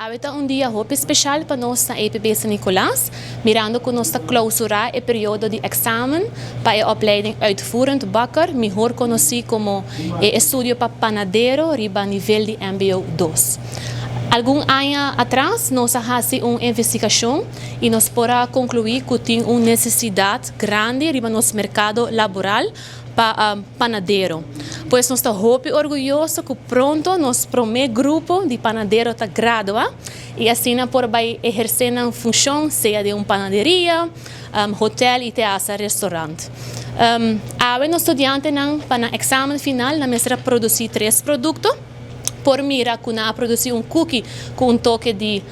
Ahorita un día muy especial para nos na EPB San Nicolás, mirando con nuestra clausura el periodo de examen para la opleiding uitvoerend bakker, mejor conocido como estudio para panadero, riba nivel de MBO 2. Algum ano atrás, nós fizemos uma investigação e nós podemos concluir que tem uma necessidade grande no nosso mercado laboral para panadeiro. Pois nós estamos muito orgulhosos que pronto nosso primeiro grupo de panadeiro está graduado e assim vai exercer uma função, seja de uma panaderia, hotel e até restaurante. Agora, nós estudantes para o exame final, nós vamos produzir 3 produtos. Por mira kuna produzir um cookie com toque de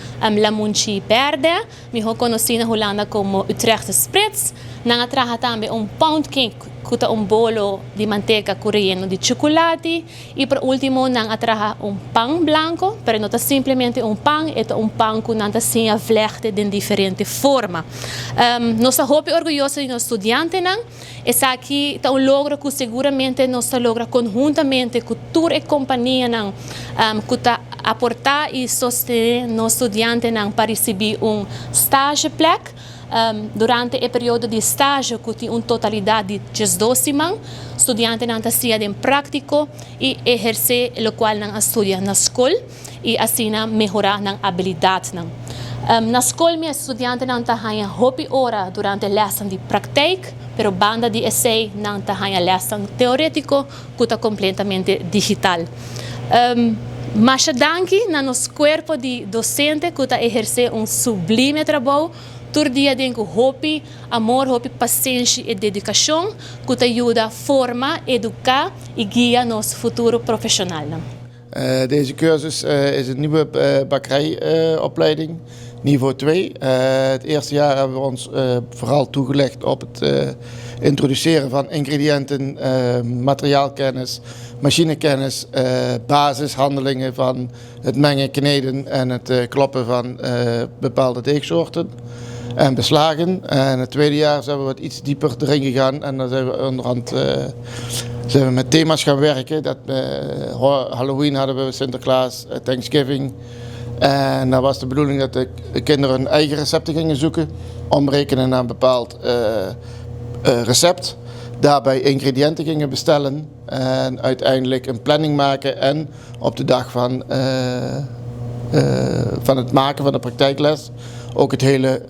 lamunchi verde, melhor conhecido na Holanda como Utrechtse Spritz. Nanga traga também pound cake, kuta bolo de manteiga coreano de chocolate. E por último, nanga traga pão branco, pero não é simplesmente pão, é pão com nanta sinha vlechte de diferente forma. Nós estamos muito orgulhosos de nossos estudantes. Essa aqui é logro que seguramente nós logra conjuntamente com toda a companhia que aportar e sostener nossos estudantes para receber stageplek. Durante o período de estágio, que tem uma totalidade de 12 semanas, estudantes não estão prático e exercer o qual não estuda na escola e assim melhorar a habilidade. Na escola, os estudantes não têm hobby hora durante a lição de prática, pero banda de essay não têm lição teórico, que é completamente digital. Mas danke na nosso corpo de docente que exerce sublime trabalho. Todo dia tem hobby, amor, paciência e dedicação que ajuda a formar, educar e guiar nosso futuro profissional. Deze cursus is een nieuwe bakkerijopleiding, niveau 2. Het eerste jaar hebben we ons vooral toegelegd op het introduceren van ingrediënten, materiaalkennis, machinekennis, basishandelingen van het mengen, kneden en het kloppen van bepaalde deegsoorten en beslagen. En het tweede jaar zijn we wat iets dieper erin gegaan en dan zijn we onderhand zijn we met thema's gaan werken. Halloween hadden we, Sinterklaas, Thanksgiving. En dan was de bedoeling dat de kinderen hun eigen recepten gingen zoeken, omrekenen naar een bepaald recept. Daarbij ingrediënten gingen bestellen en uiteindelijk een planning maken en op de dag van het maken van de praktijkles ook het hele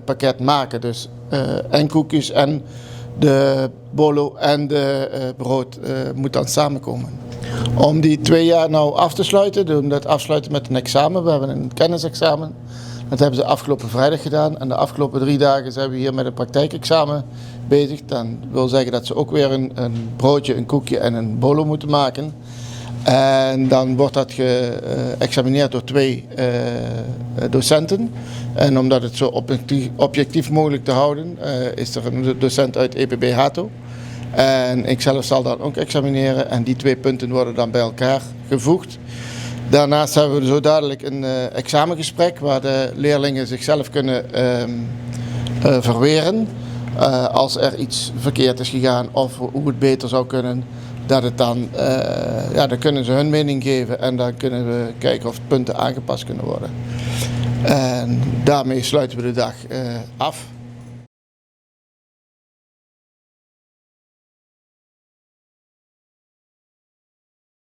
pakket maken. Dus en koekjes en de bolo en de brood moet dan samenkomen. Om die 2 jaar nou af te sluiten, doen we dat afsluiten met een examen. We hebben een kennisexamen. Dat hebben ze afgelopen vrijdag gedaan. En de afgelopen 3 dagen zijn we hier met een praktijkexamen bezig. Dat wil zeggen dat ze ook weer een broodje, een koekje en een bolo moeten maken. En dan wordt dat geëxamineerd door 2 docenten. En omdat het zo objectief mogelijk te houden, is er een docent uit EPB Hato. En ikzelf zal dan ook examineren en die 2 punten worden dan bij elkaar gevoegd. Daarnaast hebben we zo dadelijk een examengesprek waar de leerlingen zichzelf kunnen verweren. Als er iets verkeerd is gegaan of hoe het beter zou kunnen, dat het dan, dan kunnen ze hun mening geven en dan kunnen we kijken of punten aangepast kunnen worden. En daarmee sluiten we de dag af.